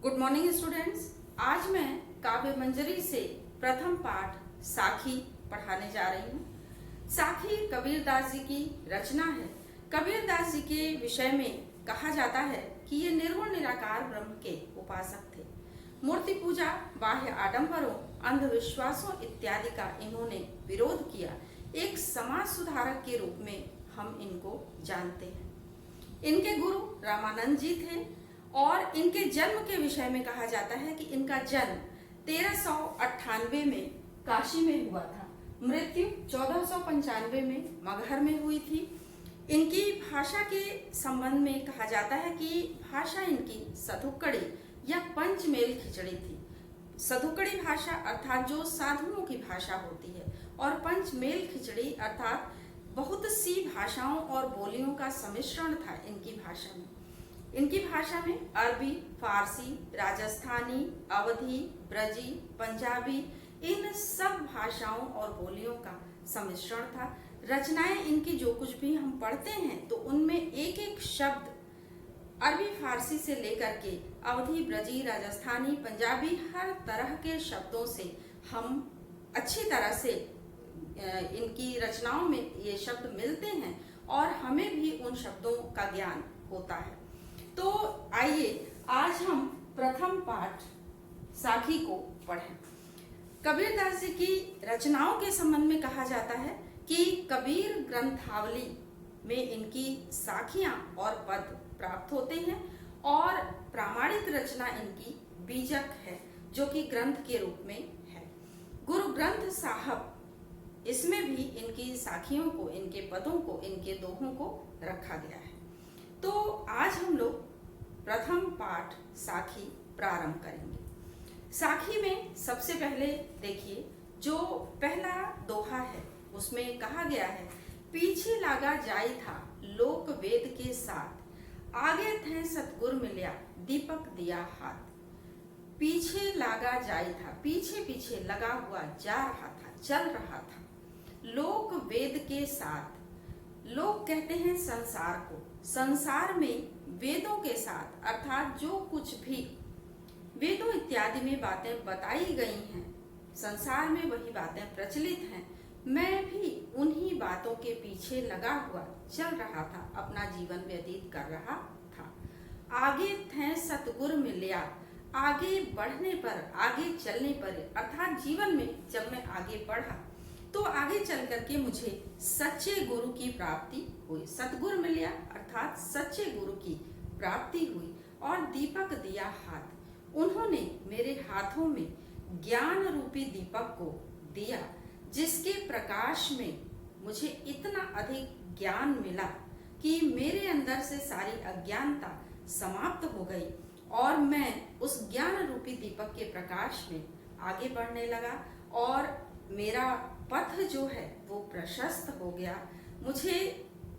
Good morning students. आज मैं काव्य मंजरी से प्रथम पाठ साखी पढ़ाने जा रही हूँ। साखी कबीरदास जी की रचना है। कबीरदास जी के विषय में कहा जाता है कि ये निर्गुण निराकार ब्रह्म के उपासक थे। मूर्ति पूजा, बाह्य आडंबरों, अंधविश्वासों इत्यादि का इन्होंने विरोध किया। एक समाज सुधारक के रूप में हम इनको जानते हैं। इनके गुरु रामानंद जी थे और इनके जन्म के विषय में कहा जाता है कि इनका जन्म 1398 में काशी में हुआ था। मृत्यु 1495 में मगहर में हुई थी। इनकी भाषा के संबंध में कहा जाता है कि भाषा इनकी सधुक्कड़ी या पंचमेल खिचड़ी थी। सधुक्कड़ी भाषा अर्थात जो साधुओं की भाषा होती है, और पंचमेल खिचड़ी अर्थात बहुत सी भाषाओं और बोलियों का सम्मिश्रण था इनकी भाषा में। इनकी भाषा में अरबी, फारसी, राजस्थानी, अवधी, ब्रजी, पंजाबी, इन सब भाषाओं और बोलियों का सम्मिश्रण था। रचनाएं इनकी जो कुछ भी हम पढ़ते हैं तो उनमें एक एक शब्द अरबी, फारसी से लेकर के अवधी, ब्रजी, राजस्थानी, पंजाबी, हर तरह के शब्दों से हम अच्छी तरह से इनकी रचनाओं में ये शब्द मिलते हैं और हमें भी उन शब्दों का ज्ञान होता है। तो आइए आज हम प्रथम पाठ साखी को पढ़ें। कबीरदास जी की रचनाओं के संबंध में कहा जाता है कि कबीर ग्रंथावली में इनकी साखियां और पद प्राप्त होते हैं और प्रामाणिक रचना इनकी बीजक है, जो कि ग्रंथ के रूप में है। गुरु ग्रंथ साहब, इसमें भी इनकी साखियों को, इनके पदों को, इनके दोहों को रखा गया है। तो आज हम लोग प्रथम पाठ साखी प्रारंभ करेंगे। साखी में सबसे पहले देखिए, जो पहला दोहा है उसमें कहा गया है, पीछे लागा जाई था लोक वेद के साथ, आगे थे सतगुर मिल्या दीपक दिया हाथ। पीछे लागा जाई था, पीछे पीछे लगा हुआ जा रहा था, चल रहा था। लोक वेद के साथ, लोग कहते हैं संसार को, संसार में वेदों के साथ अर्थात जो कुछ भी वेदों इत्यादि में बातें बताई गई हैं, संसार में वही बातें प्रचलित हैं। मैं भी उन्हीं बातों के पीछे लगा हुआ चल रहा था, अपना जीवन व्यतीत कर रहा था। आगे थे सतगुर मिल्या, आगे बढ़ने पर, आगे चलने पर अर्थात जीवन में जब मैं आगे बढ़ा तो आगे चल करके मुझे सच्चे गुरु की प्राप्ति हुई। सतगुर मिल्या अर्थात सच्चे गुरु की प्राप्ति हुई। और दीपक दिया हाथ, उन्होंने मेरे हाथों में ज्ञान रूपी दीपक को दिया, जिसके प्रकाश में मुझे इतना अधिक ज्ञान मिला कि मेरे अंदर से सारी अज्ञानता समाप्त हो गई और मैं उस ज्ञान रूपी दीपक के प्रकाश में आगे बढ़ने लगा और मेरा पथ जो है वो प्रशस्त हो गया। मुझे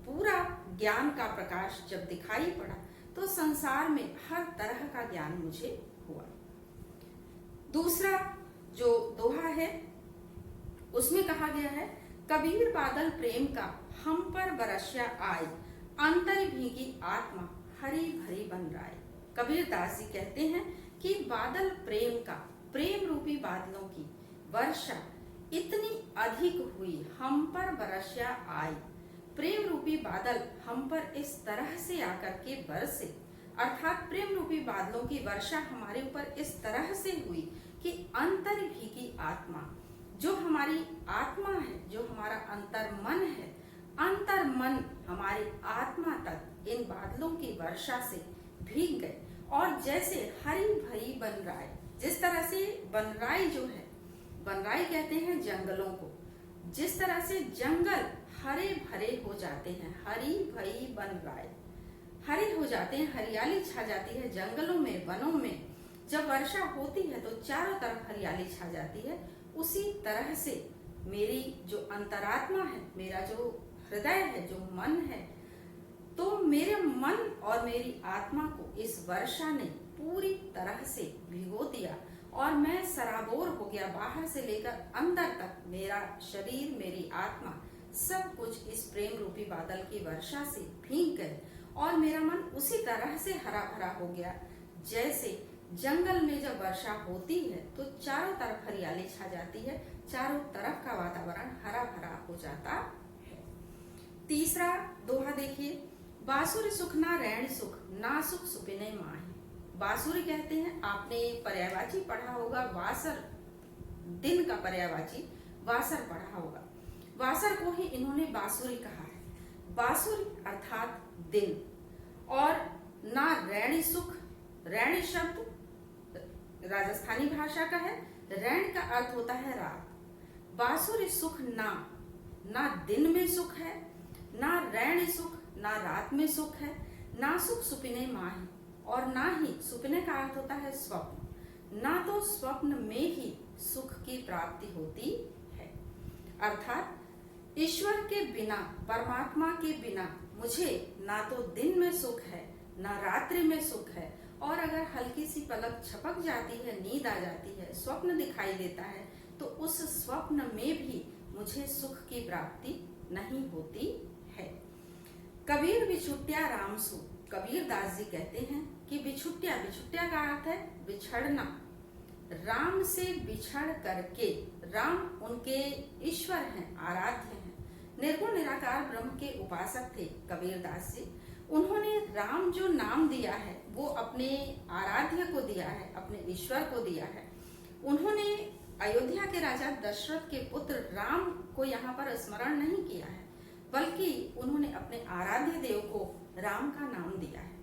पूरा ज्ञान का प्रकाश जब दिखाई पड़ा तो संसार में हर तरह का ज्ञान मुझे हुआ। दूसरा जो दोहा है उसमें कहा गया है, कबीर बादल प्रेम का हम पर बरसिया आए, अंतर भीगी आत्मा हरी भरी बन राय। कबीरदास जी कहते हैं कि बादल प्रेम का, प्रेम रूपी बादलों की वर्षा इतनी अधिक हुई, हम पर बरसिया आई। प्रेम रूपी बादल हम पर इस तरह से आकर के बरसे, अर्थात प्रेम रूपी बादलों की वर्षा हमारे ऊपर इस तरह से हुई कि अंतर भीगी आत्मा, जो हमारी आत्मा है, जो हमारा अंतर मन है, अंतर मन हमारी आत्मा तक इन बादलों की वर्षा से भीग गए। और जैसे हरी भरी बनराई, जिस तरह से बनराई जो है, बनराई कहते हैं जंगलों को, जिस तरह से जंगल हरे भरे हो जाते हैं, हरी भरी बनराई, हरे हो जाते हैं, हरियाली छा जाती है जंगलों में, वनों में। जब वर्षा होती है तो चारों तरफ हरियाली छा जाती है। उसी तरह से मेरी जो अंतरात्मा है, मेरा जो हृदय है, जो मन है, तो मेरे मन और मेरी आत्मा को इस वर्षा ने पूरी तरह से भिगो दिया और मैं सराबोर हो गया। बाहर से लेकर अंदर तक मेरा शरीर, मेरी आत्मा, सब कुछ इस प्रेम रूपी बादल की वर्षा से भीग गए और मेरा मन उसी तरह से हरा भरा हो गया जैसे जंगल में जब वर्षा होती है तो चारों तरफ हरियाली छा जाती है, चारों तरफ का वातावरण हरा भरा हो जाता है। तीसरा दोहा देखिए, बासुरी सुख ना रैण सुख, ना सुख सुपिने माही। बासुरी कहते हैं, आपने पर्यायवाची पढ़ा होगा, वासर, दिन का पर्यायवाची वासर पढ़ा होगा। वासर को ही इन्होंने बासुरी कहा है। बासुरी अर्थात दिन। और ना रैणी सुख, रैणी शब्द राजस्थानी भाषा का है, रैण का अर्थ होता है रात। बासुरी सुख ना दिन में सुख है, ना रैणी सुख, ना रात में सुख है, ना सुख सुपिने माही, और ना ही सुपने का अर्थ होता है स्वप्न, ना तो स्वप्न में ही सुख की प्राप्ति होती है। अर्थात ईश्वर के बिना, परमात्मा के बिना मुझे ना तो दिन में सुख है, ना रात्रि में सुख है, और अगर हल्की सी पलक झपक जाती है, नींद आ जाती है, स्वप्न दिखाई देता है, तो उस स्वप्न में भी मुझे सुख की प्राप्ति नहीं होती है। कबीर बिछुटिया रामसु, कबीर दास जी कहते हैं कि बिछुटिया, बिछुटिया का अर्थ है बिछड़ना। राम से बिछड़ करके, राम उनके ईश्वर हैं, आराध्य हैं, निर्गुण निराकार ब्रह्म के उपासक थे कबीर दास जी। उन्होंने राम जो नाम दिया है वो अपने आराध्य को दिया है, अपने ईश्वर को दिया है। उन्होंने अयोध्या के राजा दशरथ के पुत्र राम को यहाँ पर स्मरण नहीं किया है, बल्कि उन्होंने अपने आराध्य देव को राम का नाम दिया है।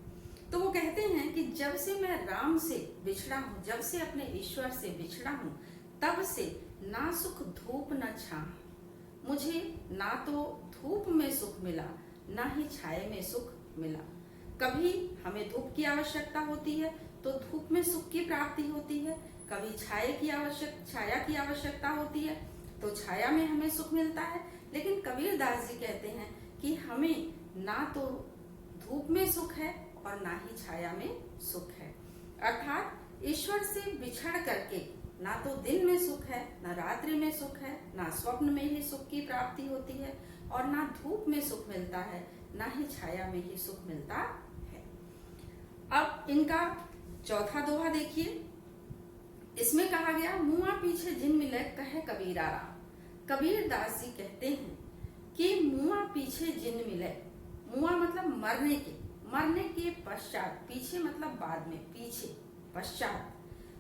तो वो कहते हैं कि जब से मैं राम से बिछड़ा हूँ, जब से अपने ईश्वर से बिछड़ा हूँ, तब से ना सुख धूप न छाह, मुझे ना तो धूप में सुख मिला, ना ही छाये में सुख मिला। कभी हमें धूप की आवश्यकता होती है तो धूप में सुख की प्राप्ति होती है, कभी छाया की आवश्यकता होती है तो छाया में हमें सुख मिलता है। लेकिन कबीर दास जी कहते हैं कि हमें ना तो धूप में सुख है और ना ही छाया में सुख है। अर्थात ईश्वर से बिछड़ करके ना तो दिन में सुख है, ना रात्रि में सुख है, ना स्वप्न में ही सुख की प्राप्ति होती है, और ना धूप में सुख मिलता है, ना ही छाया में ही सुख मिलता है। अब इनका चौथा दोहा देखिए, इसमें कहा गया, मुआ पीछे जिन मिले कहे कबीरा राम। कबीर दास जी कहते हैं कि मुआ पीछे जिन मिले, मुआ मतलब मरने के पश्चात, पीछे मतलब बाद में, पीछे पश्चात,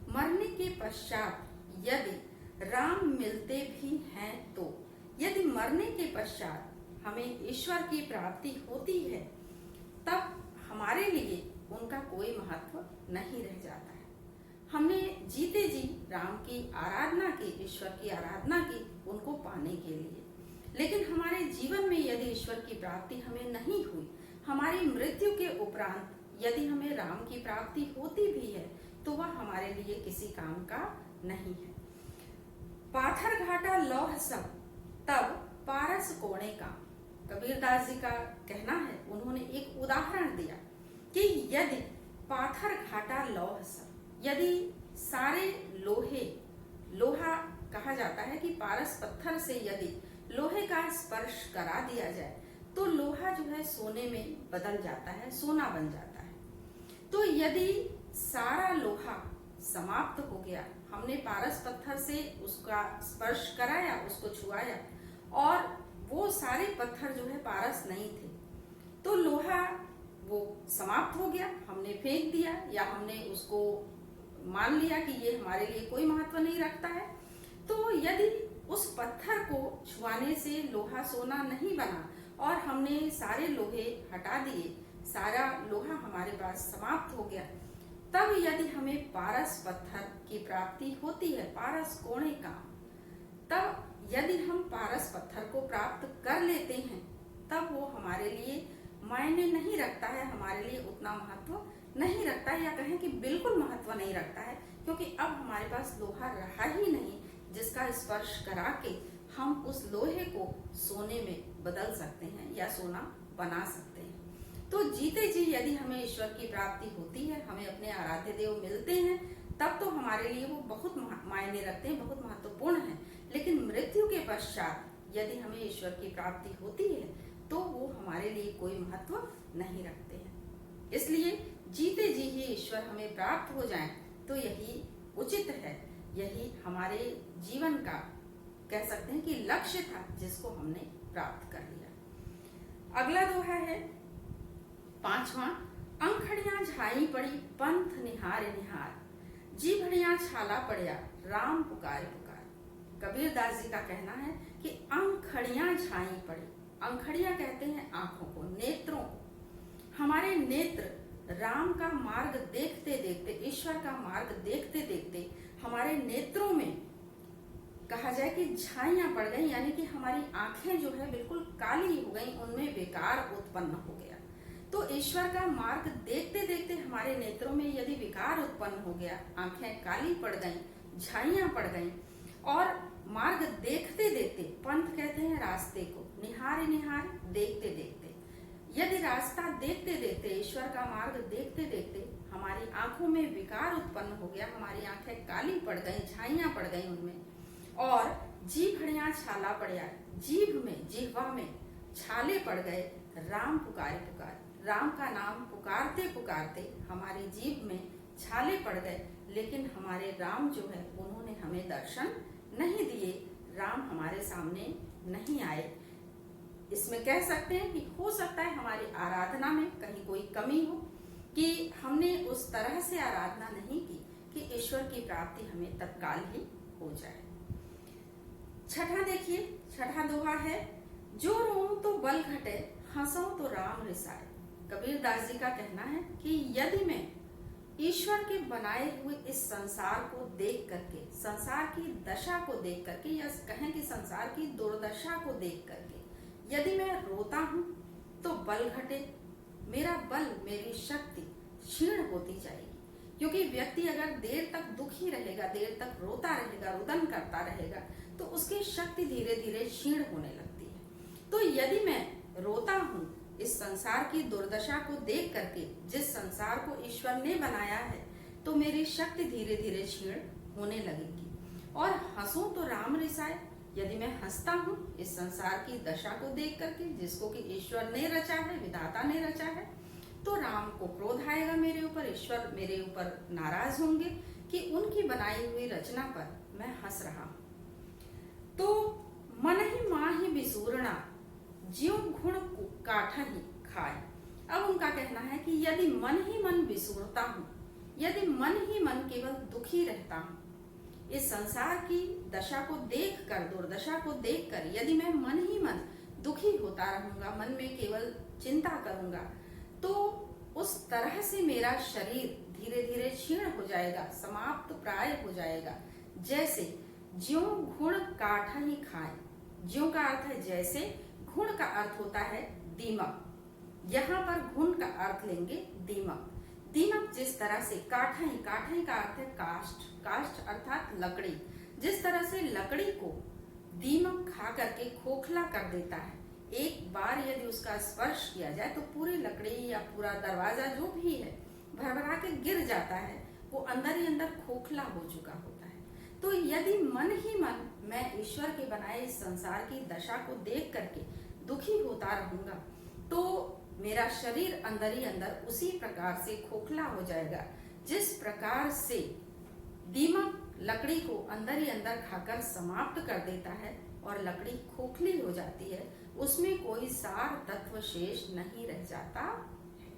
मरने के पश्चात यदि राम मिलते भी हैं तो, यदि मरने के पश्चात हमें ईश्वर की प्राप्ति होती है, तब हमारे लिए उनका कोई महत्व नहीं रह जाता है। हमने जीते जी राम की आराधना की, ईश्वर की आराधना की उनको पाने के लिए, लेकिन हमारे जीवन में यदि ईश्वर की प्राप्ति हमें नहीं हुई, हमारी मृत्यु के उपरांत यदि हमें राम की प्राप्ति होती भी है, तो वह हमारे लिए किसी काम का नहीं है। पाथर घाटा लौह सब, तब पारस कोणे काम। कबीर दास जी का कहना है, उन्होंने एक उदाहरण दिया कि यदि पाथर घाटा लौह सब, यदि सारे लोहे, लोहा कहा जाता है कि पारस पत्थर से यदि लोहे का स्पर्श करा दिया जाए तो लोहा जो है सोने में बदल जाता है, सोना बन जाता है। तो यदि सारा लोहा समाप्त हो गया, हमने पारस पत्थर से उसका स्पर्श कराया, उसको छुआया, और वो सारे पत्थर जो है पारस नहीं थे, तो लोहा वो समाप्त हो गया, हमने फेंक दिया, या हमने उसको मान लिया कि ये हमारे लिए कोई महत्व नहीं रखता है। तो यदि उस पत्थर को छुआने से लोहा सोना नहीं बना और हमने सारे लोहे हटा दिए, सारा लोहा हमारे पास समाप्त हो गया, तब यदि हमें पारस पत्थर की प्राप्ति होती है, पारस कोणे काम, तब यदि हम पारस पत्थर को प्राप्त कर लेते हैं, तब वो हमारे लिए मायने नहीं रखता है, हमारे लिए उतना महत्व नहीं रखता है, या कहें कि बिल्कुल महत्व नहीं रखता है, क्योंकि अब हमारे पास लोहा रहा ही नहीं जिसका स्पर्श करा के हम उस लोहे को सोने में बदल सकते हैं या सोना बना सकते हैं। तो जीते जी यदि हमें ईश्वर की प्राप्ति होती है, हमें अपने आराध्य देव मिलते हैं, तब तो हमारे लिए वो बहुत मायने रखते हैं, बहुत महत्वपूर्ण है। लेकिन मृत्यु के पश्चात यदि हमें ईश्वर की प्राप्ति होती है तो वो हमारे लिए कोई महत्व नहीं रखते हैं। इसलिए जीते जी ही ईश्वर हमें प्राप्त हो जाएं, तो यही उचित है, यही हमारे जीवन का कह सकते हैं कि लक्ष्य था, जिसको हमने प्राप्त कर लिया। अगला दोहा है 5वां, अंखड़ियां झाई पड़ी पंथ निहार निहार, जी भड़िया छाला पड़िया राम पुकारे पुकार। कबीरदास जी का कहना है कि अंखड़ियां झाई पड़ी, अंखड़ियां कहते हैं आंखों को, नेत्रों को। हमारे नेत्र राम का मार्ग देखते देखते, ईश्वर का मार्ग देखते देखते हमारे नेत्रों में कहा जाए कि झाइयां पड़ गई, यानी कि हमारी आंखें जो है बिल्कुल काली हो गई, उनमें विकार उत्पन्न हो गया। तो ईश्वर का मार्ग देखते देखते हमारे नेत्रों में यदि विकार उत्पन्न हो गया, आंखें काली पड़ गईं, झाइयां पड़ गईं, और मार्ग देखते देखते, पंथ कहते हैं रास्ते को, निहार निहार देखते देखते, यदि रास्ता देखते देखते, ईश्वर का मार्ग देखते देखते हमारी आंखों में विकार उत्पन्न हो गया, हमारी आंखें काली पड़ गईं, झाइयां पड़ गईं उनमें, और जीभ हड़िया छाला पड़िया, जीभ में, जिह्वा में छाले पड़ गए, राम पुकारे पुकार, राम का नाम पुकारते पुकारते हमारी जीभ में छाले पड़ गए, लेकिन हमारे राम जो है उन्होंने हमें दर्शन नहीं दिए, राम हमारे सामने नहीं आए। इसमें कह सकते हैं कि हो सकता है हमारी आराधना में कहीं कोई कमी हो, कि हमने उस तरह से आराधना नहीं की कि ईश्वर की प्राप्ति हमें तत्काल ही हो जाए। छठा देखिए, छठा दोहा है, जो रोऊं तो बल घटे, हंसऊं तो राम रिसाए। कबीरदास जी का कहना है कि यदि मैं ईश्वर के बनाए हुए इस संसार को देख करके, संसार की दशा को देख करके, या कहें कि संसार की दुर्दशा को देख करके यदि मैं रोता हूं तो बल घटे, मेरा बल, मेरी शक्ति क्षीण होती जाएगी। क्योंकि व्यक्ति अगर देर तक दुखी रहेगा, देर तक रोता रहेगा, रुदन करता रहेगा, तो उसकी शक्ति धीरे धीरे क्षीण होने लगती है। तो यदि मैं रोता हूं इस संसार की दुर्दशा को देख करके, जिस संसार को ईश्वर ने बनाया है, तो मेरी शक्ति धीरे धीरे क्षीण होने लगेगी। और हंसूं तो राम रिसाए, यदि मैं हंसता हूं इस संसार की दशा को देख करके, जिसको कि ईश्वर ने रचा है, विधाता ने रचा है, तो राम को क्रोध आएगा मेरे ऊपर, ईश्वर मेरे ऊपर नाराज होंगे कि उनकी बनाई हुई रचना पर मैं हंस रहा हूं। तो मन ही माही बिसूरना, ज्यों घुण काठा ही खाए। अब उनका कहना है कि यदि मन ही मन बिसूरता हूं, यदि मन ही मन केवल दुखी रहता हूं, इस संसार की दशा को देखकर, दुर्दशा को देखकर यदि मैं मन ही मन दुखी होता रहूंगा, मन में केवल चिंता करूंगा, तो उस तरह से मेरा शरीर धीरे धीरे क्षीण हो जाएगा, समाप्त प्राय हो जाएगा। जैसे ज्यों घुण काठा ही खाए, ज्यों का अर्थ है जैसे, घुण का अर्थ होता है दीमक, यहाँ पर घुण का अर्थ लेंगे दीमक। दीमक जिस तरह से, काठाई, काठाई का अर्थ है काष्ठ, काष्ठ अर्थात लकड़ी, जिस तरह से लकड़ी को दीमक खा करके खोखला कर देता है, एक बार यदि उसका स्पर्श किया जाए तो पूरी लकड़ी या पूरा दरवाजा जो भी है भरभरा के गिर जाता है, वो अंदर ही अंदर खोखला हो चुका होता है। तो यदि मन ही मन मैं ईश्वर के बनाए इस संसार की दशा को देख करके दुखी होता रहूंगा, तो मेरा शरीर अंदर ही अंदर उसी प्रकार से खोखला हो जाएगा, जिस प्रकार से दीमक लकड़ी को अंदर ही अंदर खाकर समाप्त कर देता है और लकड़ी खोखली हो जाती है, उसमें कोई सार तत्व शेष नहीं रह जाता है।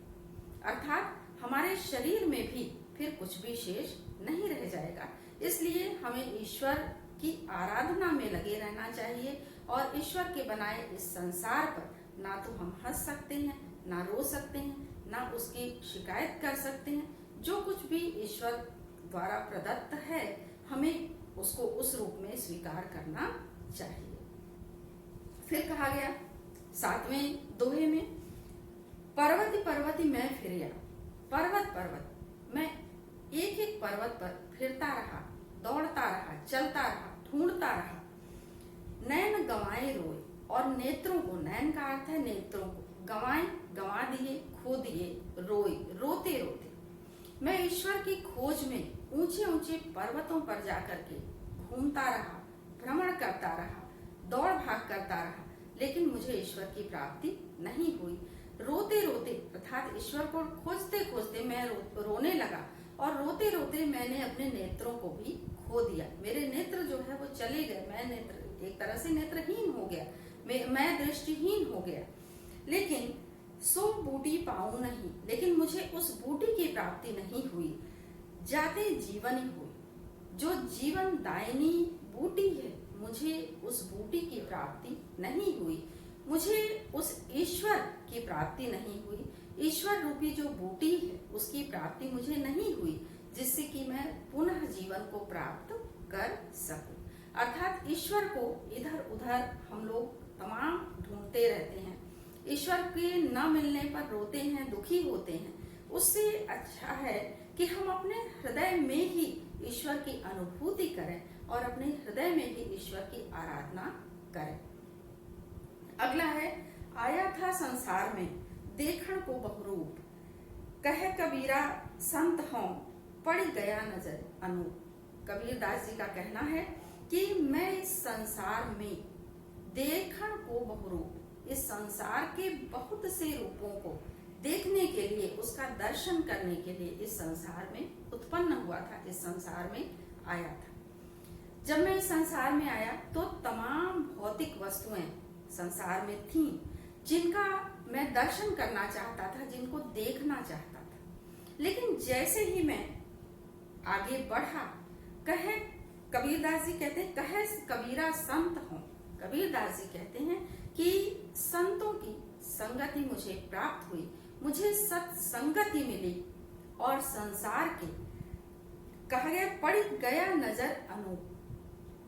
अर्थात हमारे शरीर में भी फिर कुछ भी शेष नहीं रह जाएगा। इसलिए हमें ईश्वर की आराधना में लगे रहना चाहिए, और ईश्वर के बनाए इस संसार पर ना तो हम हंस सकते हैं, ना रो सकते हैं, ना उसकी शिकायत कर सकते हैं। जो कुछ भी ईश्वर द्वारा प्रदत्त है, हमें उसको उस रूप में स्वीकार करना चाहिए। फिर कहा गया 7वें दोहे में, पर्वती पर्वती मैं फिरिया, पर्वत पर्वत मैं एक एक पर्वत पर फिरता रहा, दौड़ता रहा, चलता रहा, ढूंढता रहा। नैन गंवाए रोए, और नेत्रों को, नैन का अर्थ है नेत्रों को, गंवाए, गंवा दिए, खो दिए, रोए, रोते रोते मैं ईश्वर की खोज में ऊंचे ऊंचे पर्वतों पर जाकर के घूमता रहा, भ्रमण करता रहा, दौड़ भाग करता रहा, लेकिन मुझे ईश्वर की प्राप्ति नहीं हुई। रोते रोते अर्थात ईश्वर को खोजते खोजते मैं रोने लगा, और रोते रोते मैंने अपने नेत्रों को भी खो दिया। मेरे नेत्र जो है वो चले गए, मैं नेत्र एक तरह से नेत्रहीन हो गया, मैं दृष्टिहीन हो गया। लेकिन सो बूटी पाऊं नहीं, लेकिन मुझे उस बूटी की प्राप्ति नहीं हुई, जाते जीवन ही हुई। जो जीवन दायिनी बूटी है, मुझे उस बूटी की प्राप्ति नहीं हुई, मुझे उस ईश्वर की प्राप्ति नहीं हुई। ईश्वर रूपी जो बूटी है उसकी प्राप्ति मुझे नहीं हुई, जिससे कि मैं पुनः जीवन को प्राप्त कर सकूं। अर्थात ईश्वर को इधर उधर हम लोग तमाम ढूंढते रहते हैं, ईश्वर के न मिलने पर रोते हैं, दुखी होते हैं। उससे अच्छा है कि हम अपने हृदय में ही ईश्वर की अनुभूति करें और अपने हृदय में ही ईश्वर की आराधना करें। अगला है, आया था संसार में देखण को बहुरूप, कहे कबीरा संत हों पड़ गया नजर अनूप। कबीर दास जी का कहना है कि मैं इस संसार में देखण को बहुरूप, इस संसार के बहुत से रूपों को देखने के लिए, उसका दर्शन करने के लिए इस संसार में उत्पन्न हुआ था, इस संसार में आया था। जब मैं इस संसार में आया तो तमाम भौतिक वस्तुएं संसार में थीं, जिनका मैं दर्शन करना चाहता था, जिनको देखना चाहता था। लेकिन जैसे ही मैं आगे बढ़ा, कहे कबीरदास जी कहते हैं, कहे कबीरा संत हों। कबीरदास जी कहते हैं कि संतों की संगति मुझे प्राप्त हुई, मुझे सत्संगति मिली और संसार के कहा गया पड़ गया नजर अनूप।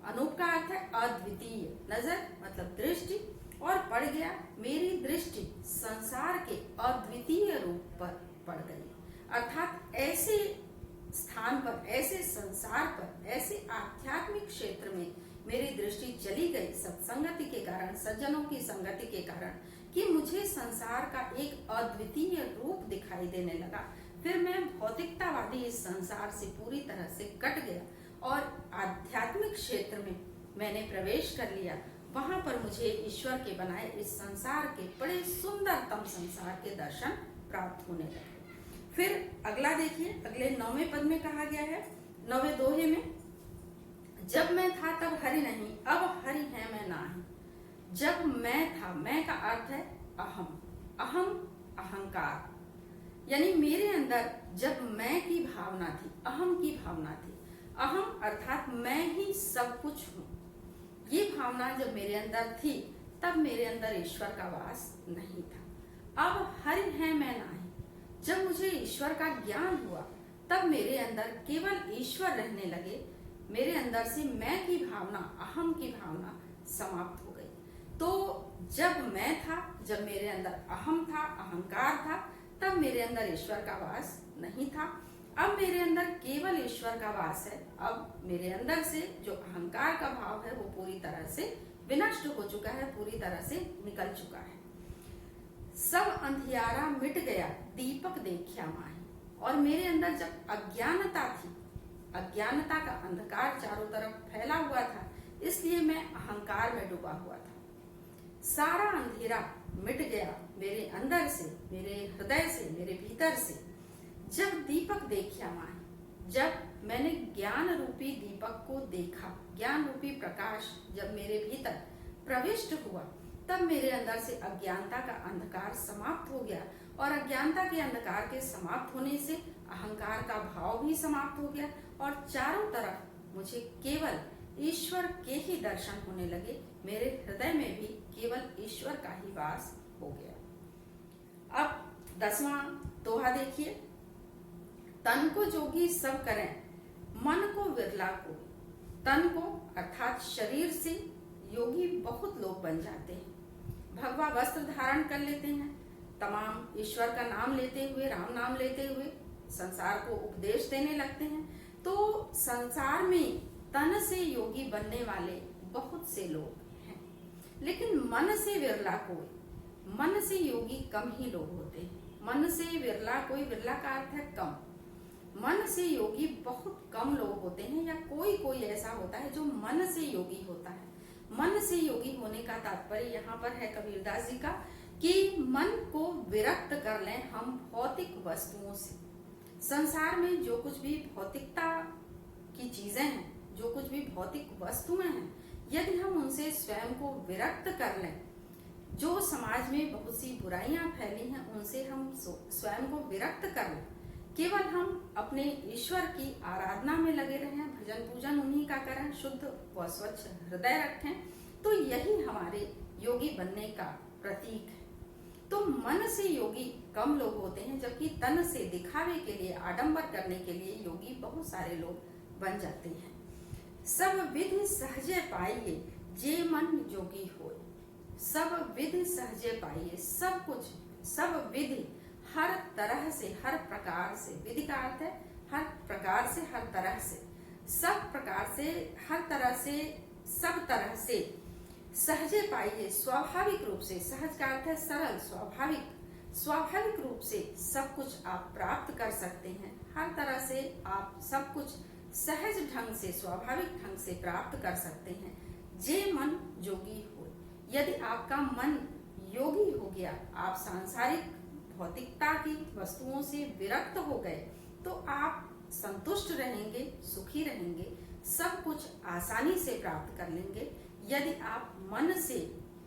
अनूप का अर्थ है अद्वितीय, नजर मतलब दृष्टि, और पड़ गया मेरी दृष्टि संसार के अद्वितीय रूप पर पड़ गई। अर्थात ऐसे स्थान पर, ऐसे संसार पर, ऐसे आध्यात्मिक क्षेत्र में मेरी दृष्टि चली गई सत्संगति के कारण, सज्जनों की संगति के कारण, कि मुझे संसार का एक अद्वितीय रूप दिखाई देने लगा। फिर मैं भौतिकतावादी इस संसार से पूरी तरह से कट गया और आध्यात्मिक क्षेत्र में मैंने प्रवेश कर लिया। वहां पर मुझे ईश्वर के बनाए इस संसार के बड़े सुंदरतम संसार के दर्शन प्राप्त होने लगे। फिर अगला देखिए, अगले 9वें पद में कहा गया है, 9वें दोहे में, जब मैं था तब हरि नहीं, अब हरि है मैं नाही। जब मैं था, मैं का अर्थ है अहम, अहम अहंकार, यानी मेरे अंदर जब मैं की भावना थी, अहम की भावना थी, अहम अर्थात मैं ही सब कुछ हूँ, ये भावना जब मेरे अंदर थी तब मेरे अंदर ईश्वर का वास नहीं था। अब हरि है मैं नाही, जब मुझे ईश्वर का ज्ञान हुआ तब मेरे अंदर केवल ईश्वर रहने लगे, मेरे अंदर से मैं की भावना, अहम की भावना समाप्त हो गई। तो जब मैं था, जब मेरे अंदर अहम था, अहंकार था, तब मेरे अंदर ईश्वर का वास नहीं था। अब मेरे अंदर केवल ईश्वर का वास है। अब मेरे अंदर से जो अहंकार का भाव है वो पूरी तरह से विनष्ट हो चुका है, पूरी तरह से निकल चुका है। सब अंधियारा मिट गया, दीपक देखा माही। और मेरे अंदर जब अज्ञानता थी, अज्ञानता का अंधकार चारों तरफ फैला हुआ था, इसलिए मैं अहंकार में डूबा हुआ था। सारा अंधेरा मिट गया मेरे अंदर से, मेरे हृदय से, मेरे भीतर से। जब दीपक देखा माही, जब मैंने ज्ञान रूपी दीपक को देखा, ज्ञान रूपी प्रकाश जब मेरे भीतर प्रविष्ट हुआ, तब मेरे अंदर से अज्ञानता का अंधकार समाप्त हो गया। और अज्ञानता के अंधकार के समाप्त होने से अहंकार का भाव भी समाप्त हो गया और चारों तरफ मुझे केवल ईश्वर के ही दर्शन होने लगे। मेरे हृदय में भी केवल ईश्वर का ही वास हो गया। अब 10वां दोहा देखिए, तन को जोगी सब करें, मन को विरला को। तन को अर्थात शरीर से योगी बहुत लोग बन जाते हैं, भगवा वस्त्र धारण कर लेते हैं, तमाम ईश्वर का नाम लेते हुए, राम नाम लेते हुए संसार को उपदेश देने लगते हैं। तो संसार में तन से योगी बनने वाले बहुत से लोग हैं, लेकिन मन से विरला कोई, मन से योगी कम ही लोग होते हैं। मन से विरला कोई, विरला का अर्थ है कम, मन से योगी बहुत कम लोग होते हैं, या कोई कोई ऐसा होता है जो मन से योगी होता है। मन से योगी होने का तात्पर्य यहाँ पर है कबीरदास जी का कि मन को विरक्त कर लें हम भौतिक वस्तुओं से, संसार में जो कुछ भी भौतिकता की चीजें हैं, जो कुछ भी भौतिक वस्तुएं हैं, यदि हम उनसे स्वयं को विरक्त कर लें, जो समाज में बहुत सी बुराइयां फैली हैं उनसे हम स्वयं को विरक्त कर लें, केवल हम अपने ईश्वर की आराधना में लगे रहें, भजन पूजन उन्हीं का करें, शुद्ध व स्वच्छ हृदय रखें, तो यही हमारे योगी बनने का प्रतीक है। तो मन से योगी कम लोग होते हैं, जबकि तन से दिखावे के लिए, आडंबर करने के लिए योगी बहुत सारे लोग बन जाते हैं। सब विधि सहजे पाइए जे मन जोगी होय। सब विधि सहजे पाइए, सब कुछ, सब विधि, हर तरह से, हर प्रकार से, विधि का अर्थ है हर प्रकार से, हर तरह से, सब प्रकार से, हर तरह से, सब तरह से सहजे पाइए, स्वाभाविक रूप से, सहज का अर्थ है सरल, स्वाभाविक, स्वाभाविक रूप से सब कुछ आप प्राप्त कर सकते हैं। हर तरह से आप सब कुछ सहज ढंग से, स्वाभाविक ढंग से प्राप्त कर सकते हैं। जे मन जोगी हो, यदि आपका मन योगी हो गया, आप सांसारिक भौतिकता की वस्तुओं से विरक्त हो गए, तो आप संतुष्ट रहेंगे, सुखी रहेंगे, सब कुछ आसानी से प्राप्त कर लेंगे। यदि आप मन से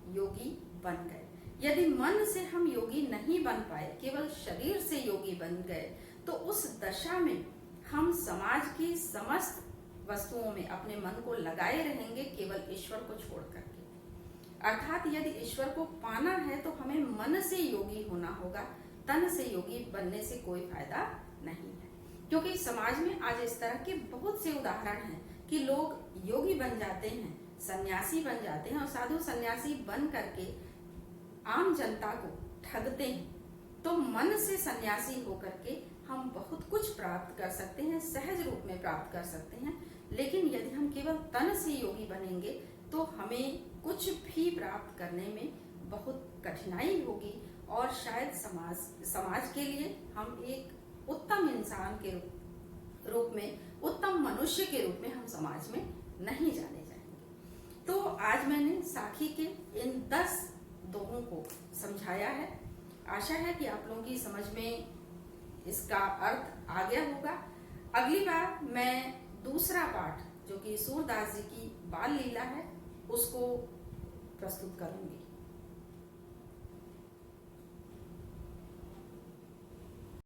योगी बन गए, यदि मन से हम योगी नहीं बन पाए, केवल शरीर से योगी बन गए, तो उस दशा में हम समाज की समस्त वस्तुओं में अपने मन को लगाए रहेंगे, केवल ईश्वर को छोड़ करके। अर्थात यदि ईश्वर को पाना है तो हमें मन से योगी होना होगा, तन से योगी बनने से कोई फायदा नहीं है। क्योंकि समाज में आज इस तरह के बहुत से उदाहरण हैं कि लोग योगी बन जाते हैं, सन्यासी बन जाते हैं और साधु सन्यासी बन करके आम जनता को ठगते हैं। तो मन से सन्यासी होकर के हम बहुत कुछ प्राप्त कर सकते हैं, सहज रूप में प्राप्त कर सकते हैं। लेकिन यदि हम केवल तन से योगी बनेंगे तो हमें कुछ भी प्राप्त करने में बहुत कठिनाई होगी और शायद समाज के लिए हम एक उत्तम इंसान के रूप में, उत्तम मनुष्य के रूप में हम समाज में नहीं जाने जाएंगे। तो आज मैंने साखी के इन 10 दोहों को समझाया है। आशा है कि आप लोगों की समझ में इसका अर्थ आ गया होगा। अगली बार मैं दूसरा पाठ, जो कि सूरदास जी की बाल लीला है, उसको प्रस्तुत करूंगी।